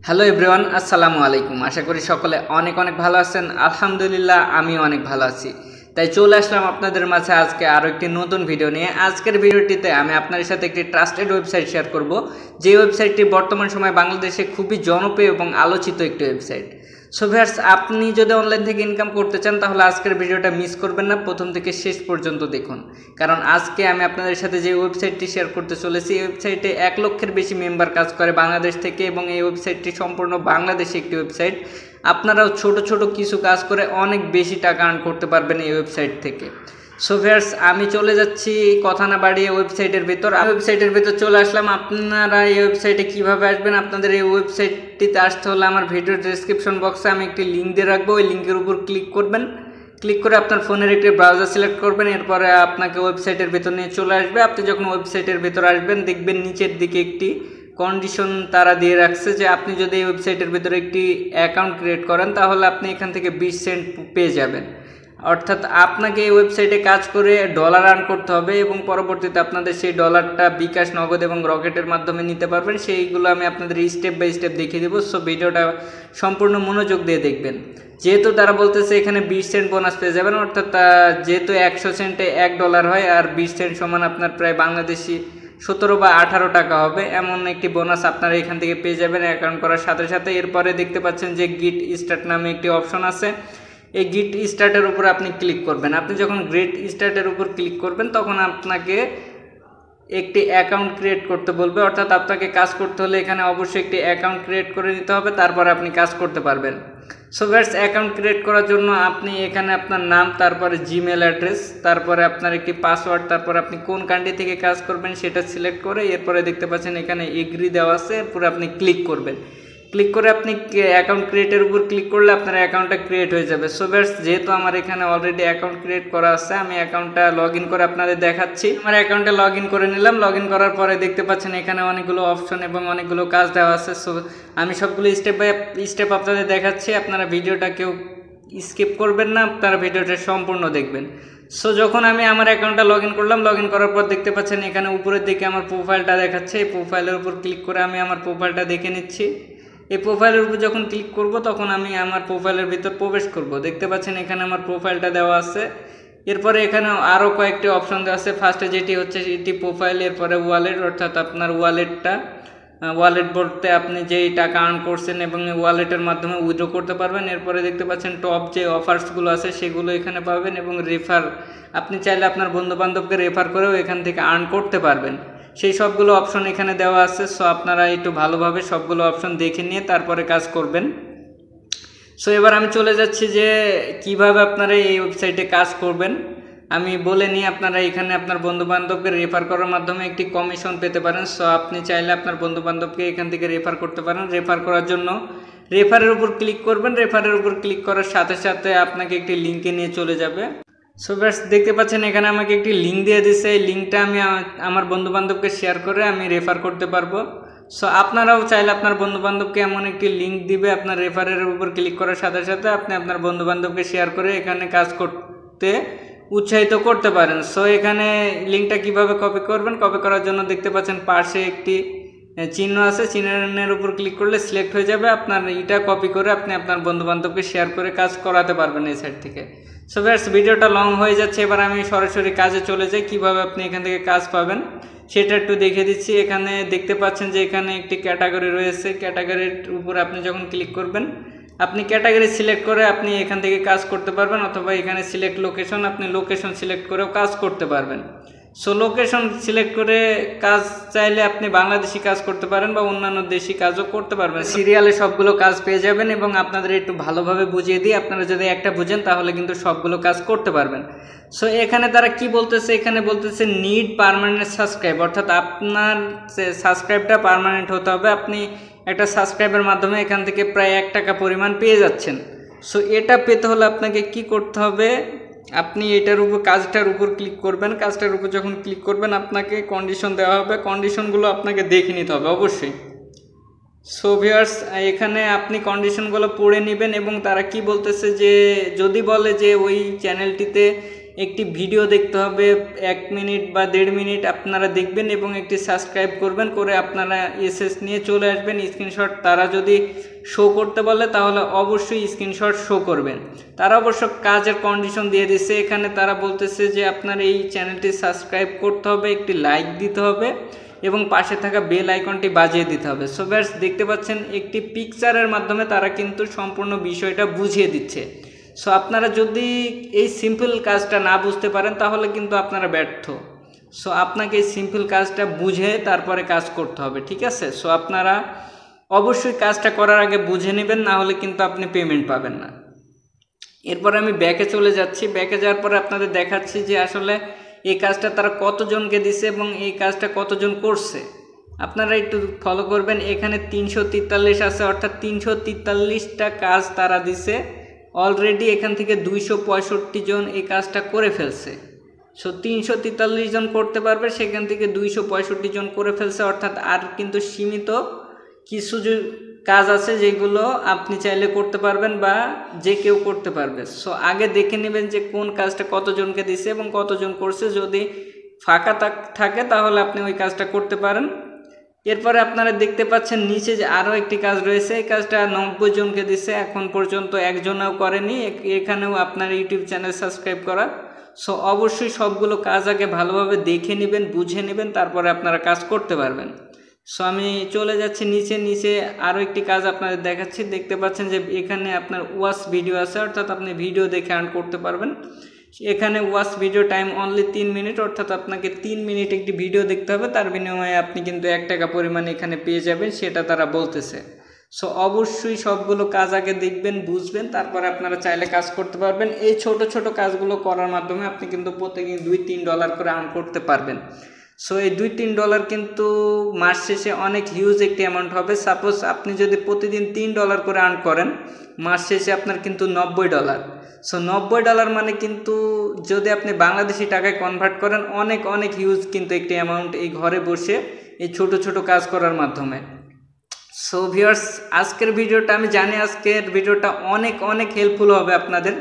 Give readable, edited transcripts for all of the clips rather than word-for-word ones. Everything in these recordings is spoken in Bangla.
হ্যালো এভরিওয়ান, আসসালামু আলাইকুম। আশা করি সকলে অনেক অনেক ভালো আছেন। আলহামদুলিল্লাহ আমি অনেক ভালো আছি। তাই চলে আসলাম আপনাদের মাঝে আজকে আরও একটি নতুন ভিডিও নিয়ে। আজকের ভিডিওটিতে আমি আপনাদের সাথে একটি ট্রাস্টেড ওয়েবসাইট শেয়ার করব, যে ওয়েবসাইটটি বর্তমান সময়ে বাংলাদেশে খুবই জনপ্রিয় এবং আলোচিত একটি ওয়েবসাইট। সো ভিউয়ার্স, আপনি যদি অনলাইন থেকে ইনকাম করতে চান তাহলে আজকের ভিডিওটা মিস করবেন না, প্রথম থেকে শেষ পর্যন্ত দেখুন। কারণ আজকে আমি আপনাদের সাথে যে ওয়েবসাইটটি শেয়ার করতে চলেছি, এই ওয়েবসাইটে 1 লক্ষের বেশি মেম্বার কাজ করে বাংলাদেশ থেকে, এবং এই ওয়েবসাইটটি সম্পূর্ণ বাংলাদেশি একটি ওয়েবসাইট। আপনারাও ছোট ছোট কিছু কাজ করে অনেক বেশি টাকা আর্ন করতে পারবেন এই ওয়েবসাইট থেকে। সো ভিউয়ার্স, আমি চলে যাচ্ছি কথা না বাড়িয়ে ওয়েবসাইটের ভিতর। আমি ওয়েবসাইটের ভিতর চলে আসলাম। আপনারা এই ওয়েবসাইটে কিভাবে আসবেন, আপনাদের এই ওয়েবসাইটটিতে আসতে হলে আমার ভিডিও ডেসক্রিপশন বক্সে আমি একটি লিঙ্ক দিয়ে রাখবো। ওই লিঙ্কের উপর ক্লিক করবেন। ক্লিক করে আপনার ফোনের একটি ব্রাউজার সিলেক্ট করবেন, এরপরে আপনাকে ওয়েবসাইটের ভিতর নিয়ে চলে আসবে। আপনি যখন ওয়েবসাইটের ভিতর আসবেন, দেখবেন নিচের দিকে একটি কন্ডিশন তারা দিয়ে রাখছে যে আপনি যদি এই ওয়েবসাইটের ভিতরে একটি অ্যাকাউন্ট ক্রিয়েট করেন তাহলে আপনি এখান থেকে 20 সেন্ট পেয়ে যাবেন। অর্থাৎ আপনাকে এই ওয়েবসাইটে কাজ করে ডলার আর্ন করতে হবে, এবং পরবর্তীতে আপনাদের সেই ডলারটা বিকাশ, নগদ এবং রকেটের মাধ্যমে নিতে পারবেন। সেইগুলো আমি আপনাদের স্টেপ বাই স্টেপ দেখিয়ে দেবো। সো ভিডিওটা সম্পূর্ণ মনোযোগ দিয়ে দেখবেন। যেহেতু তারা বলতেছে এখানে 20 সেন্ট বোনাস পেয়ে যাবেন, অর্থাৎ যেহেতু 100 সেন্টে $1 হয়, আর 20 সেন্ট সমান আপনার প্রায় বাংলাদেশি 17 বা 18 টাকা হবে, এমন একটি বোনাস আপনারা এখান থেকে পেয়ে যাবেন অ্যাকাউন্ট করার সাথে সাথে। এরপরে দেখতে পাচ্ছেন যে গেট স্টার্ট নামে একটি অপশন আছে। এই গেট স্টার্টের উপর আপনি ক্লিক করবেন। আপনি যখন গেট স্টার্টের উপর ক্লিক করবেন তখন আপনাকে একটি অ্যাকাউন্ট ক্রিয়েট করতে বলবে, অর্থাৎ আপনাকে কাজ করতে হলে এখানে অবশ্যই একটি অ্যাকাউন্ট ক্রিয়েট করে নিতে হবে, তারপর আপনি কাজ করতে পারবেন। সো ভিউয়ার্স, অ্যাকাউন্ট ক্রিয়েট করার জন্য আপনি এখানে আপনার নাম, তারপরে জিমেল অ্যাড্রেস, তারপরে আপনার একটি পাসওয়ার্ড, তারপর আপনি কোন কান্ট্রি থেকে কাজ করবেন সেটা সিলেক্ট করে, এরপরে দেখতে পাচ্ছেন এখানে এগ্রি দেওয়া আছে, এরপরে আপনি ক্লিক করবেন। ক্লিক করে আপনি অ্যাকাউন্ট ক্রিয়েটের উপর ক্লিক করলে আপনার অ্যাকাউন্টটা ক্রিয়েট হয়ে যাবে। সো ভিউয়ার্স, যেহেতু আমার এখানে অলরেডি অ্যাকাউন্ট ক্রিয়েট করা আছে, আমি অ্যাকাউন্টটা লগ ইন করে আপনাদের দেখাচ্ছি। আমার অ্যাকাউন্টে লগ ইন করে নিলাম। লগ ইন করার পরে দেখতে পাচ্ছেন এখানে অনেকগুলো অপশন এবং অনেকগুলো কাজ দেওয়া আছে। সো আমি সবগুলো স্টেপ বাই স্টেপ আপনাদের দেখাচ্ছি। আপনারা ভিডিওটা কেউ স্কিপ করবেন না, আপনারা ভিডিওটা সম্পূর্ণ দেখবেন। সো যখন আমি আমার অ্যাকাউন্টটা লগ ইন করলাম, লগ ইন করার পর দেখতে পাচ্ছেন এখানে উপরের দিকে আমার প্রোফাইলটা দেখাচ্ছে। এই প্রোফাইলের উপর ক্লিক করে আমি আমার প্রোফাইলটা দেখে নিচ্ছি। এই প্রোফাইলের উপর যখন ক্লিক করব তখন আমি আমার প্রোফাইলের ভিতর প্রবেশ করব। দেখতে পাচ্ছেন এখানে আমার প্রোফাইলটা দেওয়া আছে। এরপরে এখানে আরও কয়েকটি অপশন দেওয়া আছে। ফার্স্টে যেটি হচ্ছে এটি প্রোফাইল, এরপরে ওয়ালেট, অর্থাৎ আপনার ওয়ালেটটা, ওয়ালেট বলতে আপনি যেই টাকা আর্ন করছেন এবং এই ওয়ালেটের মাধ্যমে উইথড্র করতে পারবেন। এরপরে দেখতে পাচ্ছেন টপ যে অফার্সগুলো আছে সেগুলো এখানে পাবেন, এবং রেফার, আপনি চাইলে আপনার বন্ধুবান্ধবকে রেফার করেও এখান থেকে আর্ন করতে পারবেন। সেই সবগুলো অপশন এখানে দেওয়া আছে। সো আপনারা একটু ভালোভাবে সবগুলো অপশন দেখে নিয়ে তারপরে কাজ করবেন। সো এবার আমি চলে যাচ্ছি যে কিভাবে আপনারা এই ওয়েবসাইটে কাজ করবেন আমি বলে নিই। আপনারা এখানে আপনার বন্ধুবান্ধবকে রেফার করার মাধ্যমে একটি কমিশন পেতে পারেন। সো আপনি চাইলে আপনার বন্ধুবান্ধবকে এখান থেকে রেফার করতে পারেন। রেফার করার জন্য রেফারের উপর ক্লিক করবেন। রেফারের উপর ক্লিক করার সাথে সাথে আপনাকে একটি লিঙ্কে নিয়ে চলে যাবে। সো ভিউয়ার্স, দেখতে পাচ্ছেন এখানে আমাকে একটি লিঙ্ক দিয়ে দিচ্ছে। এই লিঙ্কটা আমি আমার বন্ধুবান্ধবকে শেয়ার করে আমি রেফার করতে পারবো। সো আপনারাও চাইলে আপনার বন্ধুবান্ধবকে এমন একটি লিঙ্ক দিবে, আপনার রেফারের উপর ক্লিক করার সাথে সাথে আপনি আপনার বন্ধুবান্ধবকে শেয়ার করে এখানে কাজ করতে উৎসাহিত করতে পারেন। সো এখানে লিঙ্কটা কিভাবে কপি করবেন, কপি করার জন্য দেখতে পাচ্ছেন পাশে একটি চিহ্ন আছে, চিহ্নের উপর ক্লিক করলে সিলেক্ট হয়ে যাবে। আপনার এটা কপি করে আপনি আপনার বন্ধুবান্ধবকে শেয়ার করে কাজ করাতে পারবেন এই সাইট থেকে। সো ভিউয়ার্স, ভিডিওটা লং হয়ে যাচ্ছে, এবার আমি সরাসরি কাজে চলে যাই। কিভাবে আপনি এখান থেকে কাজ পাবেন সেটা একটু দেখে দিচ্ছি। এখানে দেখতে পাচ্ছেন যে এখানে একটি ক্যাটাগরি রয়েছে। ক্যাটাগরির উপর আপনি যখন ক্লিক করবেন, আপনি ক্যাটাগরি সিলেক্ট করে আপনি এখান থেকে কাজ করতে পারবেন, অথবা এখানে সিলেক্ট লোকেশন, আপনি লোকেশন সিলেক্ট করেও কাজ করতে পারবেন। সো লোকেশন সিলেক্ট করে কাজ চাইলে আপনি বাংলাদেশি কাজ করতে পারেন বা অন্যান্য দেশি কাজও করতে পারবেন। সিরিয়ালে সবগুলো কাজ পেয়ে যাবেন, এবং আপনাদের একটু ভালোভাবে বুঝিয়ে দিই, আপনারা যদি একটা বুঝেন তাহলে কিন্তু সবগুলো কাজ করতে পারবেন। সো এখানে তারা কি বলতেছে, এখানে বলতেছে নিড পার্মানেন্ট সাবস্ক্রাইব, অর্থাৎ আপনার সাবস্ক্রাইবটা পার্মানেন্ট হতে হবে। আপনি একটা সাবস্ক্রাইবের মাধ্যমে এখান থেকে প্রায় $1 পরিমাণ পেয়ে যাচ্ছেন। সো এটা পেতে হলে আপনাকে কি করতে হবে, আপনি এটার উপর কাজটার উপর ক্লিক করবেন। কাজটার উপর যখন ক্লিক করবেন আপনাকে কন্ডিশন দেওয়া হবে, কন্ডিশনগুলো আপনাকে দেখে নিতে হবে অবশ্যই। সো ভিউয়ার্স, এখানে আপনি কন্ডিশনগুলো পড়ে নেবেন, এবং তারা কি বলতেছে যে যদি বলে যে ওই চ্যানেলটিতে একটি ভিডিও দেখতে হবে 1 মিনিট বা 1.5 মিনিট আপনারা দেখবেন এবং একটি সাবস্ক্রাইব করবেন, করে আপনারা এসএস নিয়ে চলে আসবেন। স্ক্রিনশট তারা যদি শো করতে বলে তাহলে অবশ্যই স্ক্রিনশট শো করবেন। তারা অবশ্য কাজের কন্ডিশন দিয়ে দিচ্ছে, এখানে তারা বলতেছে যে আপনার এই চ্যানেলটি সাবস্ক্রাইব করতে হবে, একটি লাইক দিতে হবে এবং পাশে থাকা বেল আইকনটি বাজিয়ে দিতে হবে। সো ভিউয়ার্স দেখতে পাচ্ছেন একটি পিকচারের মাধ্যমে তারা কিন্তু সম্পূর্ণ বিষয়টা বুঝিয়ে দিচ্ছে। সো আপনারা যদি এই সিম্পল কাজটা না বুঝতে পারেন তাহলে কিন্তু আপনারা ব্যর্থ। সো আপনাকে এই সিম্পল কাজটা বুঝে তারপরে কাজ করতে হবে, ঠিক আছে? সো আপনারা অবশ্যই কাজটা করার আগে বুঝে নেবেন, না হলে কিন্তু আপনি পেমেন্ট পাবেন না। এরপর আমি ব্যাকে চলে যাচ্ছি। ব্যাকে যাওয়ার পরে আপনাদের দেখাচ্ছি যে আসলে এই কাজটা তারা কতজনকে দিছে এবং এই কাজটা কতজন করছে। আপনারা একটু ফলো করবেন, এখানে 343 আছে, অর্থাৎ 343টা কাজ তারা দিছে। অলরেডি এখান থেকে 265 জন এই কাজটা করে ফেলছে। সো 343 জন করতে পারবে, সেখান থেকে 265 জন করে ফেলছে, অর্থাৎ আর কিন্তু সীমিত কিছু কাজ আছে যেগুলো আপনি চাইলে করতে পারবেন বা যে কেউ করতে পারবে। সো আগে দেখে নেবেন যে কোন কাজটা কতজনকে দিছে এবং কতজন করছে। যদি ফাঁকা থাকে তাহলে আপনি ওই কাজটা করতে পারেন। এরপরে আপনারা দেখতে পাচ্ছেন নিচে যে আরও একটি কাজ রয়েছে, এই কাজটা 90 জনকে দিছে, এখন পর্যন্ত একজনও করেনি। এখানেও আপনার ইউটিউব চ্যানেল সাবস্ক্রাইব করা। সো অবশ্যই সবগুলো কাজ আগে ভালোভাবে দেখে নেবেন, বুঝে নেবেন, তারপরে আপনারা কাজ করতে পারবেন। সো আমি চলে যাচ্ছি নিচে আরও একটি কাজ আপনাদের দেখাচ্ছি। দেখতে পাচ্ছেন যে এখানে আপনার ওয়াচ ভিডিও আছে, অর্থাৎ আপনি ভিডিও দেখে আর্ন করতে পারবেন। এখানে watch video time only 3 minute, অর্থাৎ আপনাকে 3 মিনিট একটি ভিডিও দেখতে হবে, তার বিনিময়ে আপনি কিন্তু 1 টাকা পরিমাণে এখানে পেয়ে যাবেন, সেটা তারা বলতেছে। সো অবশ্যই সবগুলো কাজ আগে দেখবেন, বুঝবেন, তারপরে আপনারা চাইলে কাজ করতে পারবেন। এই ছোট কাজগুলো করার মাধ্যমে আপনি কিন্তু প্রত্যেকদিন $2-3 করে আর্ন করতে পারবেন। সো এই $2-3 কিন্তু মাস শেষে অনেক হিউজ একটি অ্যামাউন্ট হবে। সাপোজ আপনি যদি প্রতিদিন $3 করে আর্ন করেন, মাস শেষে আপনার কিন্তু $90। সো $90 মানে কিন্তু যদি আপনি বাংলাদেশি টাকায় কনভার্ট করেন অনেক হিউজ কিন্তু একটি অ্যামাউন্ট এই ঘরে বসে এই ছোট কাজ করার মাধ্যমে। সো ভিউয়ার্স আজকের ভিডিওটা, আমি জানি আজকের ভিডিওটা অনেক হেল্পফুল হবে আপনাদের।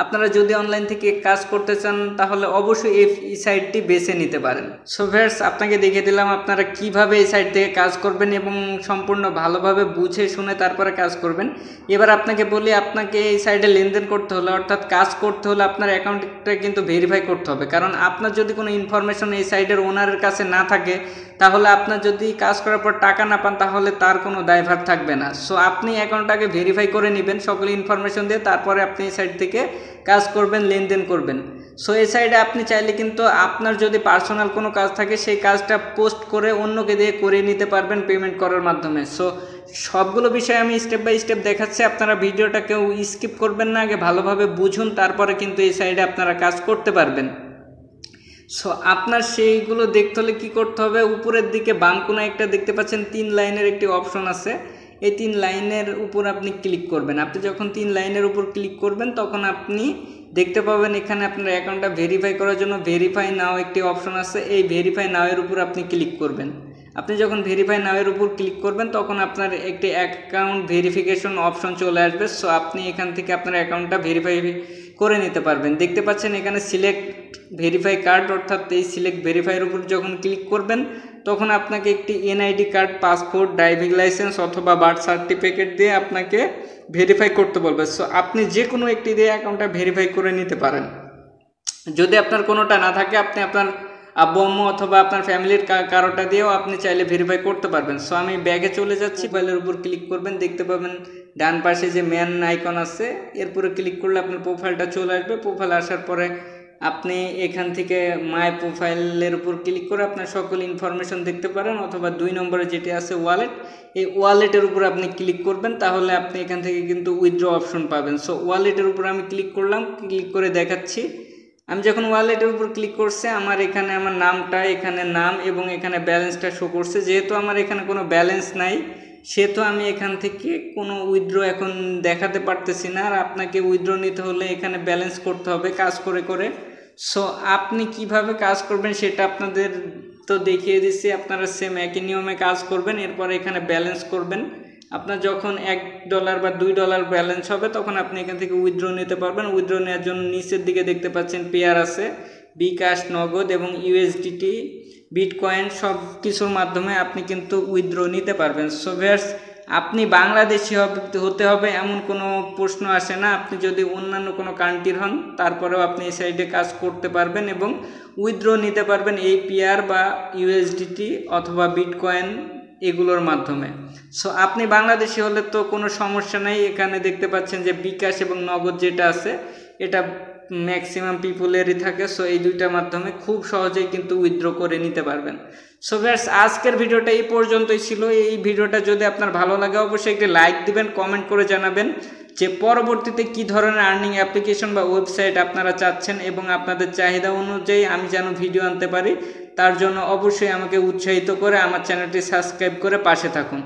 আপনারা যদি অনলাইন থেকে কাজ করতে চান তাহলে অবশ্যই এই সাইটটি বেছে নিতে পারেন। সো ভিউয়ার্স আপনাকে দেখিয়ে দিলাম আপনারা কিভাবে এই সাইট থেকে কাজ করবেন এবং সম্পূর্ণ ভালোভাবে বুঝে শুনে তারপরে কাজ করবেন। এবার আপনাকে বলি, আপনাকে এই সাইটে লেনদেন করতে হলে, অর্থাৎ কাজ করতে হলে আপনার অ্যাকাউন্টটা কিন্তু ভেরিফাই করতে হবে। কারণ আপনার যদি কোনো ইনফরমেশন এই সাইটের ওনারের কাছে না থাকে, তাহলে আপনার যদি কাজ করার পর টাকা না পান তাহলে তার কোনো দায়ভার থাকবে না। সো আপনি অ্যাকাউন্টটাকে ভেরিফাই করে নেবেন সকল ইনফরমেশন দিয়ে, তারপরে আপনি এই সাইট থেকে কাজ করবেন, লেনদেন করবেন। সো এই সাইডে আপনি চাইলে কিন্তু আপনার যদি পার্সোনাল কোনো কাজ থাকে সেই কাজটা পোস্ট করে অন্যকে দিয়ে করে নিতে পারবেন পেমেন্ট করার মাধ্যমে। সো সবগুলো বিষয় আমি স্টেপ বাই স্টেপ দেখাচ্ছি, আপনারা ভিডিওটা কেউ স্কিপ করবেন না, আগে ভালোভাবে বুঝুন, তারপরে কিন্তু এই সাইডে আপনারা কাজ করতে পারবেন। সো আপনার সেইগুলো দেখতে হলে কী করতে হবে, উপরের দিকে বাম কোণায় একটা দেখতে পাচ্ছেন 3 লাইনের একটি অপশন আছে, এই 3 লাইনের উপর আপনি ক্লিক করবেন। আপনি যখন 3 লাইনের উপর ক্লিক করবেন তখন আপনি দেখতে পাবেন এখানে আপনার অ্যাকাউন্টটা ভেরিফাই করার জন্য ভেরিফাই নাও একটি অপশন আছে, এই ভেরিফাই নাও এর উপর আপনি ক্লিক করবেন। আপনি যখন ভেরিফাই নাও এর উপর ক্লিক করবেন তখন আপনার একটি অ্যাকাউন্ট ভেরিফিকেশন অপশন চলে আসবে। সো আপনি এখান থেকে আপনার অ্যাকাউন্টটা ভেরিফাই করে নিতে পারবেন। দেখতে পাচ্ছেন এখানে সিলেক্ট ভেরিফাই কার্ড, অর্থাৎ এই সিলেক্ট ভেরিফাইয়ের উপর যখন ক্লিক করবেন তখন আপনাকে একটি NID card, passport, driving licence অথবা বার্থ সার্টিফিকেট দিয়ে আপনাকে ভেরিফাই করতে বলবে। সো আপনি যে কোনো একটি দিয়ে অ্যাকাউন্টটা ভেরিফাই করে নিতে পারেন। যদি আপনার কোনোটা না থাকে আপনি আপনার আব্বু আম্মু অথবা আপনার ফ্যামিলির কারোটা দিয়েও আপনি চাইলে ভেরিফাই করতে পারবেন। সো আমি ব্যাগে চলে যাচ্ছি, মোবাইলের উপর ক্লিক করবেন, দেখতে পাবেন ডান পাশে যে ম্যান আইকন আছে এরপরে ক্লিক করলে আপনার প্রোফাইলটা চলে আসবে। প্রোফাইল আসার পরে আপনি এখান থেকে মাই প্রোফাইলের উপর ক্লিক করে আপনার সকল ইনফরমেশন দেখতে পারেন, অথবা 2 নম্বরে যেটি আছে ওয়ালেট, এই ওয়ালেটের উপর আপনি ক্লিক করবেন, তাহলে আপনি এখান থেকে কিন্তু উইথড্র অপশন পাবেন। সো ওয়ালেটের উপর আমি ক্লিক করলাম, ক্লিক করে দেখাচ্ছি। আমি যখন ওয়ালেটের উপর ক্লিক করছে আমার এখানে আমার নামটা, এখানে নাম এবং এখানে ব্যালেন্সটা শো করছে। যেহেতু আমার এখানে কোনো ব্যালেন্স নাই সেহেতু আমি এখান থেকে কোনো উইথড্র এখন দেখাতে পারতেছি না। আর আপনাকে উইথড্র নিতে হলে এখানে ব্যালেন্স করতে হবে কাজ করে। সো আপনি কিভাবে কাজ করবেন সেটা আপনাদের তো দেখিয়ে দিচ্ছি, আপনারা সেম একই নিয়মে কাজ করবেন। এরপর এখানে ব্যালেন্স করবেন, আপনার যখন $1 বা $2 ব্যালেন্স হবে তখন আপনি এখান থেকে উইথড্র নিতে পারবেন। উইথড্র নেওয়ার জন্য নিচের দিকে দেখতে পাচ্ছেন পেয়ার আছে, বিকাশ, নগদ এবং ইউএসডিটি, বিটকয়েন সব কিছুর মাধ্যমে আপনি কিন্তু উইথড্র নিতে পারবেন। সো ভিউয়ার্স, আপনি বাংলাদেশি হতে হবে এমন কোনো প্রশ্ন আসে না। আপনি যদি অন্যান্য কোনো কান্ট্রির হন তারপরেও আপনি এই সাইডে কাজ করতে পারবেন এবং উইথড্র নিতে পারবেন এই পিআর বা ইউএসডিটি অথবা বিটকয়েন এগুলোর মাধ্যমে। সো আপনি বাংলাদেশি হলে তো কোনো সমস্যা নেই। এখানে দেখতে পাচ্ছেন যে বিকাশ এবং নগদ যেটা আছে এটা ম্যাক্সিমাম পিপুলেরই থাকে। সো এই দুইটার মাধ্যমে খুব সহজেই কিন্তু উইথড্র করে নিতে পারবেন। সো ভিউয়ার্স, আজকের ভিডিওটা এই পর্যন্তই ছিল। এই ভিডিওটা যদি আপনার ভালো লাগে অবশ্যই একটি লাইক দিবেন, কমেন্ট করে জানাবেন যে পরবর্তীতে কি ধরনের আর্নিং অ্যাপ্লিকেশন বা ওয়েবসাইট আপনারা চাচ্ছেন এবং আপনাদের চাহিদা অনুযায়ী আমি যেন ভিডিও আনতে পারি। তার জন্য অবশ্যই আমাকে উৎসাহিত করে আমার চ্যানেলটি সাবস্ক্রাইব করে পাশে থাকুন।